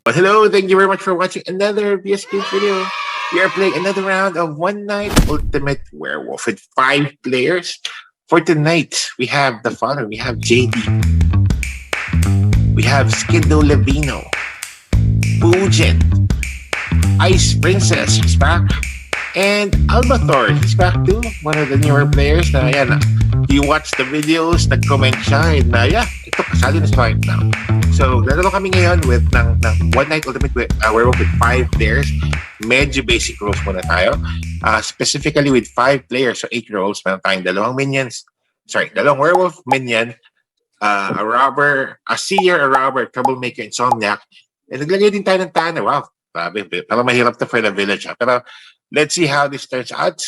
Well, hello, thank you very much for watching another VS Games video. We are playing another round of One Night Ultimate Werewolf with 5 players. For tonight, we have the following. We have JD. We have Skindo Levino. Pugent. Ice Princess, she's back. And Albathor, he's back too. One of the newer players na yan. He watched the videos, nag-comment siya, and ito kasali na siya right now. So, lalaro kami ngayon with ng One Night Ultimate Werewolf with 5 players. Medyo basic rules muna tayo. Specifically with 5 players, so 8 roles. Meron tayong dalawang werewolf minion, a robber, a seer, a robber, troublemaker, insomniac. And naglagay din tayo ng Tanner. Wow, grabe. Parang mahirap to for the village. Pero let's see how this turns out.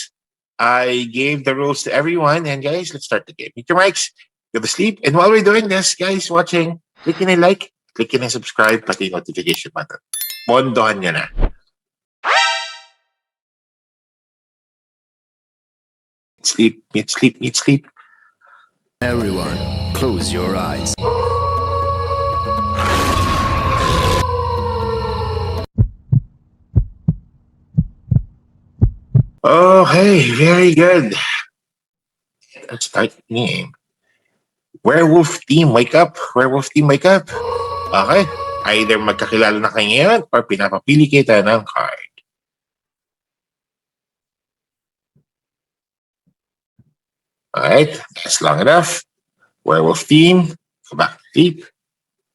I gave the rules to everyone. And guys, let's start the game. Hit your mics, go to sleep. And while we're doing this, guys watching, click na like, click na subscribe, pati notification button. Bondohan nyo na. Sleep, meet sleep, meet sleep. Everyone, close your eyes. Oh, hey, very good. Let's start the game. Werewolf team, wake up. Werewolf team, wake up. Okay. Either magkakilala na kayo ngayon or pinapapili kita ng card. Alright, that's long enough. Werewolf team, go back to sleep.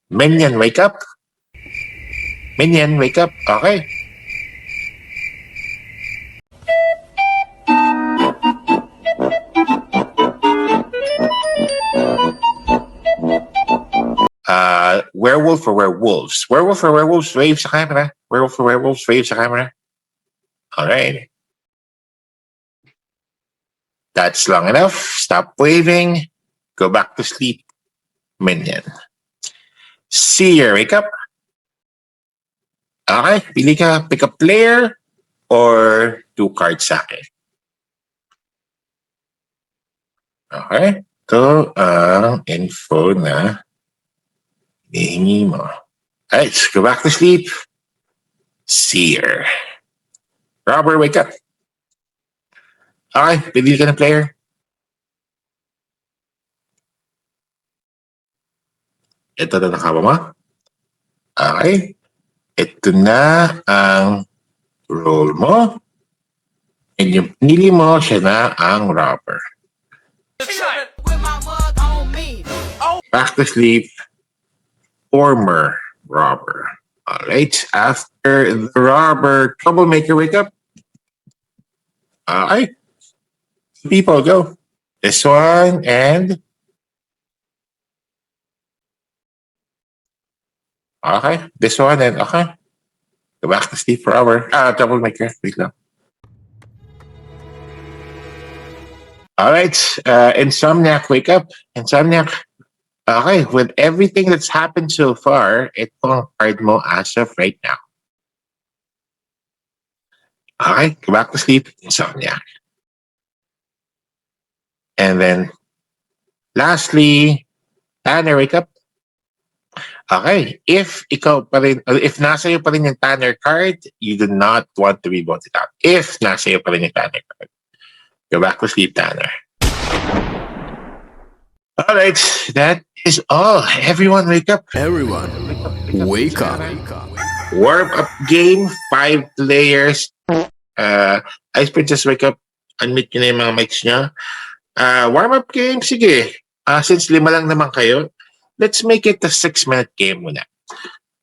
Minion, wake up. Minion, wake up. Okay. Werewolf or werewolves? Werewolf or werewolves, wave sa camera. Werewolf or werewolves, wave sa camera. Alright. That's long enough. Stop waving. Go back to sleep. Minion. Seer, wake up. Okay, pili ka. Pick a player or 2 cards sa akin. Okay. Ito ang info na hihingi mo. Alright, go back to sleep. Seer. Robber, wake up. Okay, pili ka ng player. Ito na nakaba mo. Okay. Ito na ang role mo. And yung pinili mo, siya na ang robber. Back to sleep. Former robber. Alright. After the robber, troublemaker, wake up. Alright. People, go. This one and... Okay. This one and... Okay. Go back to sleep forever. Troublemaker. Wait lang. Alright. Insomniac, wake up. Insomniac. Okay. With everything that's happened so far, ito ang card mo as of right now. Okay. Go back to sleep. Insomniac. And then, lastly, Tanner, wake up. Okay. If nasa iyo pa rin yung Tanner card, you do not want to be voted out. If nasa iyo pa rin yung Tanner card, go back to sleep, Tanner. All right. That is all. Everyone, wake up. Everyone, wake up. Warm up game, 5 players. Ice Princess, wake up. Unmute nyo na yung mga mics nyo. Warm-up game, sige. Since 5 lang naman kayo, let's make it a 6-minute game muna.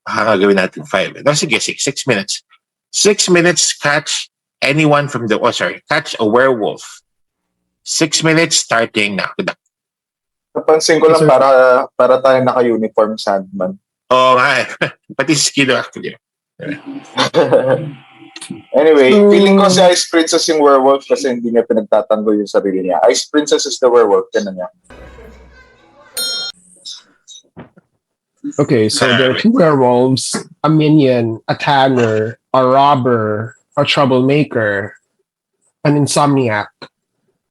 Gawin natin 5. No, sige, 6 minutes. 6 minutes, catch anyone from the... catch a werewolf. 6 minutes starting now. Napansin ko lang para tayo naka-uniform Sandman. Oo nga eh. Pati si Skido actually. Anyway, feeling ko si Ice Princess yung werewolf kasi hindi niya pinagtatanggol yung sarili niya. Ice Princess is the werewolf. Yan na niya. Okay, so there are 2 werewolves, a minion, a tanner, a robber, a troublemaker, an insomniac,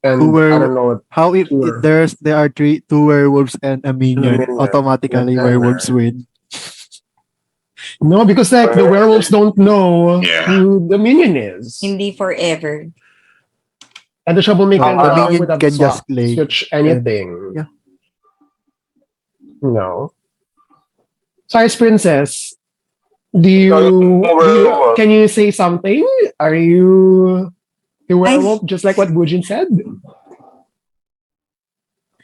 and I don't know how if there are 2 werewolves and a minion, Minion, automatically yeah. werewolves win. No, because like the werewolves don't know Yeah. who the minion is. Hindi forever. And the troublemaker The minion would have can just play. switch anything. Yeah. No. So Ice Princess, do you, can you say something? Are you a werewolf just like what Bujin said?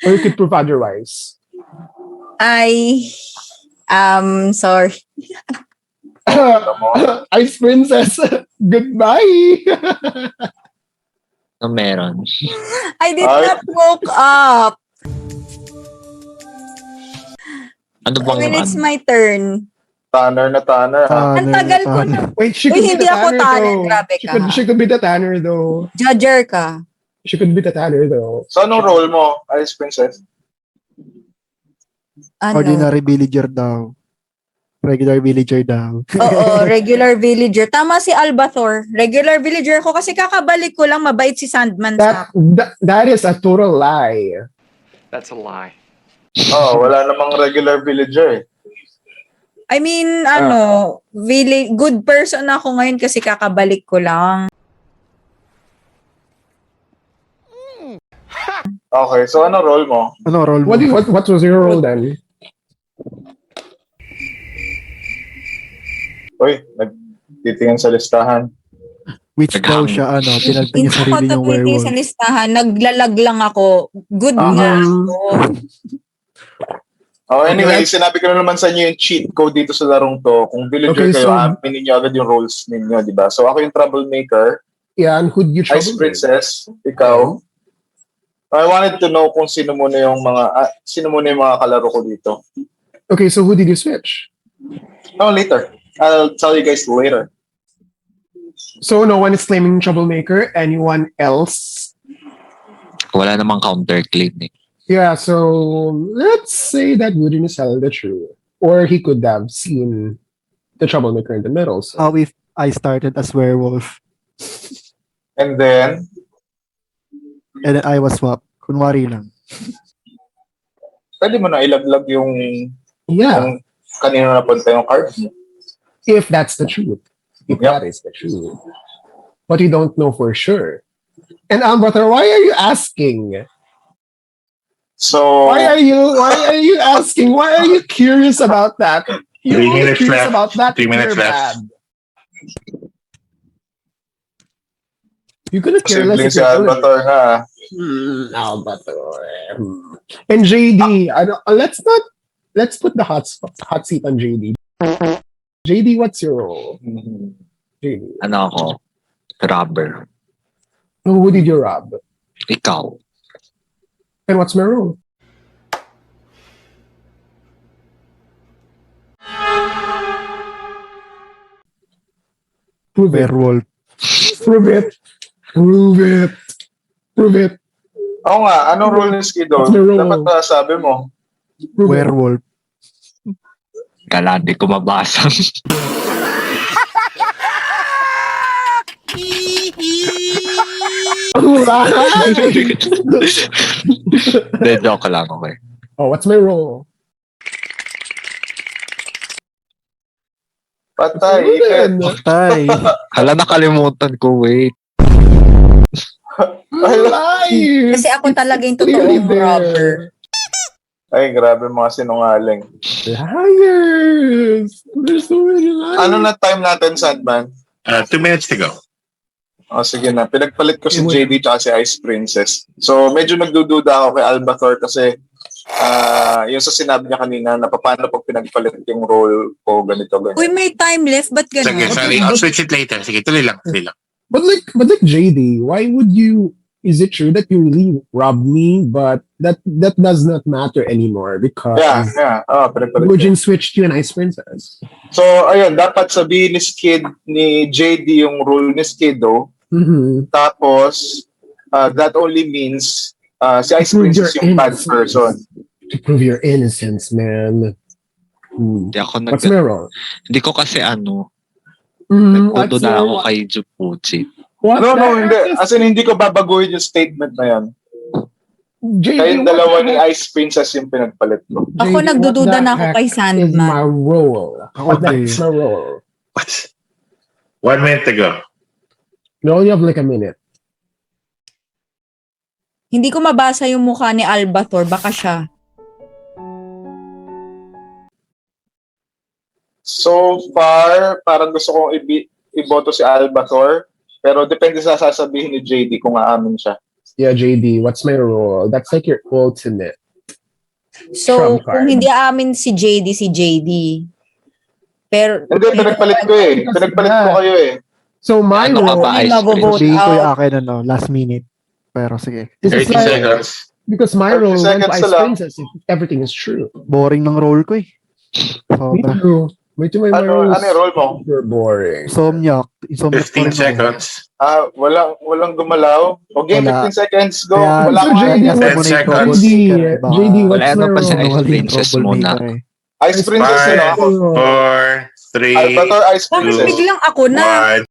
Or you could prove otherwise. Sorry. Ice Princess, goodbye. No meron. I did not woke up. Ano I bang mean, it's my turn. Tanner na Tanner, ha? Ang tagal ko na. Wait, she Uy, could be hindi the ako tanner tanner. though. Grabe ka. She could be the tanner though. Judger ka. She could be the tanner though. So, anong role mo, Ice Princess? Ano? Ordinary villager daw. Regular villager daw. Oo, regular villager. Tama si Albathor. Regular villager ko kasi kakabalik ko lang mabait si Sandman sa That is a total lie. That's a lie. Oh, wala namang regular villager, eh. I mean, good person ako ngayon kasi kakabalik ko lang. Okay, so ano role mo? Ano role mo? What was your role then? Uy, nagtitingin sa listahan. Which daw siya, pinalitan Hindi niya ko sarili niyang tatuloy sa werewolf. listahan. Naglalag lang ako. Good nga ako. Oh, anyway, sinabi ko na naman sa inyo yung cheat code dito sa larong to. Kung villager Okay, kayo, so- aminin niyo agad yung roles ninyo, di ba? So, ako yung troublemaker, Yeah, and who'd you Ice trouble with? Princess, ikaw. I wanted to know kung sino muna yung mga kalaro ko dito. Okay, so who did you switch? Oh, later. I'll tell you guys later. So no one is claiming troublemaker. Anyone else? Wala namang counterclaim eh. Yeah, so let's say that Woodin is telling the truth. Or he could have seen the troublemaker in the middle. So. How if I started as werewolf And then, and then I was swapped? Kunwari lang. pwede mo na ilaglag yung Yeah, kanino napunta yung card mo. if that's the truth. If Yep. that is the truth. But you don't know for sure. And Ambrother, why are you asking? So, Why are you asking? Why are you curious about that? You're 3 only minutes curious left. about that. 3 minutes you're left. bad. You're gonna care less posibleng if si you're good. Albator nga. Albator. And JD, let's put the hot seat on JD. JD, what's your role? JD. Ano ako? Robber. Who did you rob? Ikaw. And what's my role? Prove it. Werewolf. Prove it. Prove it. Prove it. Oo nga, anong role ni Skido? What's the role? Dapat sabi mo. Prove it. Werewolf. Kala di ko mabasa. De, joke lang, okay. Oh, what's my role? Patay, Prove ikat. it. Tay. Hala, nakalimutan ko, wait. Alive. Kasi ako talaga yung Clearly totoong there. robber. Ay, grabe mga sinungaling. Liars. There's so many liars. Ano na time natin, Sandman? 2 minutes to go. O, sige na. Pinagpalit ko si JD tsaka si Ice Princess. So, medyo nagdududa ako kay Albator kasi yung sa sinabi niya kanina na paano pag pinagpalit yung role ko, ganito, ganito. Uy, may time left. Ba't Sige, gano'n? sorry. I'll switch it later. Sige, tuloy lang. Tuloy lang. But like JD, why would you? Is it true that you really robbed me? But that does not matter anymore because Yeah. Pinagpalit Bujin switched you an Ice Princess. So, ayun, dapat sabihin ni JD yung role ni Skido. Mm-hmm. Tapos, that only means si Ice Prove Princess your yung bad innocence. person. To prove your innocence, man. Hindi ako What's my role? Hindi ko kasi What's nagtuto na ako your- kay Jupuchi. What No, the hindi. heck is- As in, hindi ko babaguhin yung statement na yan. JD, Kayong what dalawa the ni heck- Ice Princess yung pinagpalit ko. Ako JD, nagdududa what the na ako heck kay is my Sandman. role? Ako din. That's my role. What? 1 minute ago. You only have like a minute. Hindi ko mabasa yung mukha ni Albathor. Baka siya. So far, parang gusto kong iboto si Albathor. Pero depende sa sasabihin ni JD kung aamin siya. Yeah, JD, what's my role? That's like your ultimate. So, Trump card. kung hindi amin si JD. Pero, Hindi, pinagpalit ko eh. Pinagpalit ko kayo eh. So my Ano ka role, ba, Hindi Ice mabovote Prince? Sabihin ko yung out. akin, last minute. Pero sige. this is 30 like, seconds. because my 30 role went seconds to na Ice lang. Princess if everything is true. Boring ng role ko eh. Me Sobra. too. Me too, my Ano, role ano yung role mo? super boring. Insomniac. Insomniac pa 15 rin ako. seconds. Walang gumalaw. O game, Wala. 15 seconds, go. Kaya, Wala So, akong JD, idea. 10 seconds. JD, what's Wala my na pa role? si Ice Princess muna. Ice Princess Five. na ako. 4, 3, Albathor, Ice Bakit Princess. biglang ako na?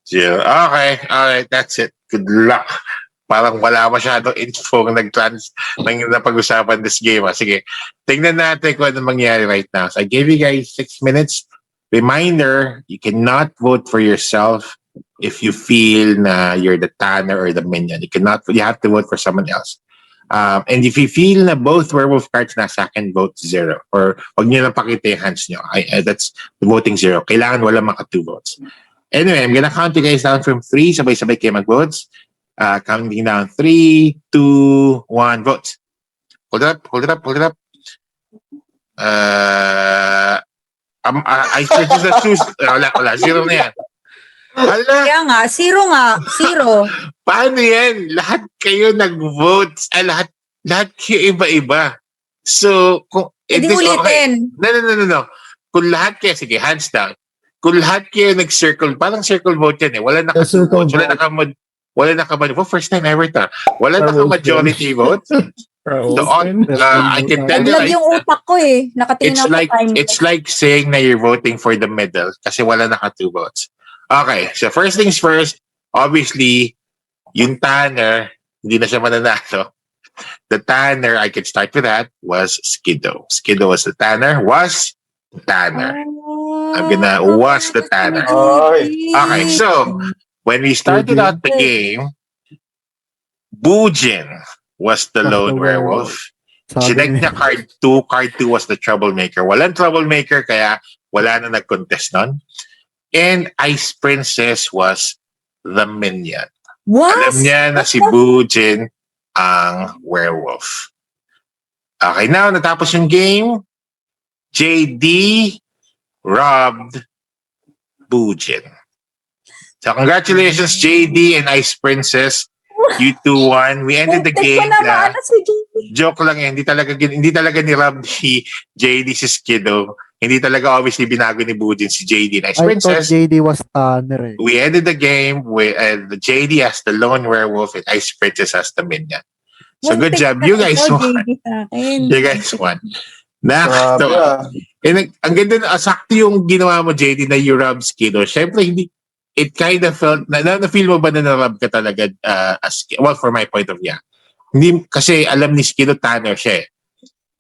0. Okay, alright, that's it. Good luck. Parang wala masyadong info nang napag-usapan this game. Sige, tingnan natin kung ano mangyari right now. So I gave you guys 6 minutes. Reminder, you cannot vote for yourself if you feel na you're the Tanner or the Minion. You have to vote for someone else. And if you feel na both werewolf cards na sa akin, vote 0. Or wag niyo lang pakita yung hands niyo. That's the voting 0. Kailangan wala maka 2 votes. Anyway, I'm gonna count you guys down from 3. Sabay-sabay kayo mag-votes. Counting down 3, 2, 1, vote. Hold it up. I search the shoes. Wala. 0 na yan. Hala, Kaya nga, 0 nga. 0. paano yan? Lahat kayo nag-vote. Lahat kayo iba-iba. So, kung... Hindi ulitin. No. Kung lahat kayo, sige, hands down. Kung lahat kayo nag-circle, parang circle vote yan eh. Wala circle naka-vote. Wala naka-vote. For first time ever ta. Wala naka-majority vote. I can tell you, Naglag yung utak ko eh. Nakatingin ako sa time. it's like saying na you're voting for the middle kasi wala naka 2 votes. Okay, so first things first, obviously, yung Tanner, hindi na siya mananalo. The Tanner, I can start with that, was Skiddo. Skiddo was the Tanner, I'm gonna was the Tanner. Okay, so, when we started out the game, Bujin was the lone werewolf. Sinek niya card 2. Card 2 was the troublemaker. Walang troublemaker, kaya wala na nag-contest nun. And Ice Princess was the minion. What? Alam niya na si Bujin ang werewolf. Okay, now natapos yung game. JD robbed Bujin. So congratulations JD and Ice Princess. You 2-1. We ended the game na joke lang yan. Hindi talaga ni-rob ni JD si Skiddo. Hindi talaga obviously binago ni Bujin si JD and Ice I Princess. thought JD was Tanner eh. We ended the game with JD as the lone werewolf and Ice Princess as the minion. So good job. You guys won. You guys won. Grabe ah. Ang ganda na, sakto yung ginawa mo, JD, na you rob Skiddo. Siyempre, it kind of felt, na-feel mo ba na na-rob ka talaga, well, for my point of view. Hindi, kasi alam ni Skiddo, Tanner siya eh.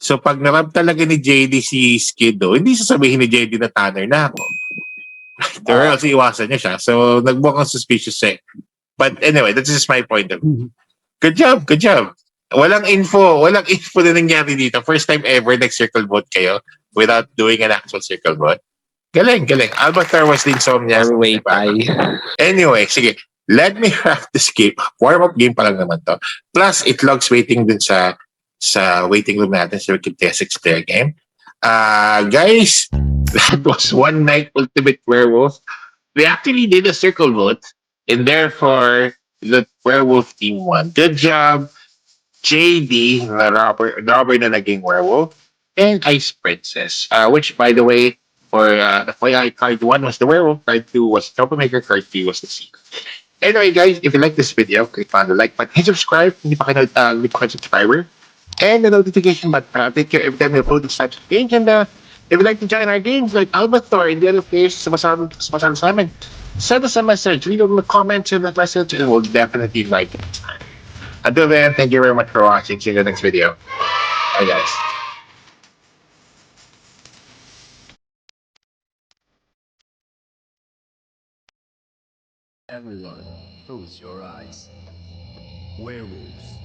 So, pag na-rob talaga ni JD si Skiddo, hindi sasabihin ni JD na Tanner na ako. Or else, iwasan niya siya. So, nagmukhang suspicious eh. But anyway, that's just my point of view. Good job. Walang info na nangyari dito. First time ever nag-circle vote kayo without doing an actual circle vote. Galing. Albathor was the insomnia. Way bye. Anyway, sige. Let me wrap this game. Warm-up game pa lang naman to. Plus, it logs waiting dun sa waiting room natin so we can test 6-player game. Guys, that was One Night Ultimate Werewolf. We actually did a circle vote and therefore the werewolf team won. Good job. JD, the robber na naging werewolf, and Ice Princess, which, by the way, for card 1 was the werewolf, card 2 was troublemaker, card 3 was the secret. Anyway, guys, if you like this video, click on the like button and subscribe. Hindi pa kayo subscriber. And the notification button para update you every time we upload this type of games. And if you'd like to join our games like Albathor and the other players sumasama sa amin, send us a message, leave them a comment in the message, and we'll definitely like it. Until then, thank you very much for watching. See you in the next video. Bye, guys. Everyone, close your eyes. Werewolves.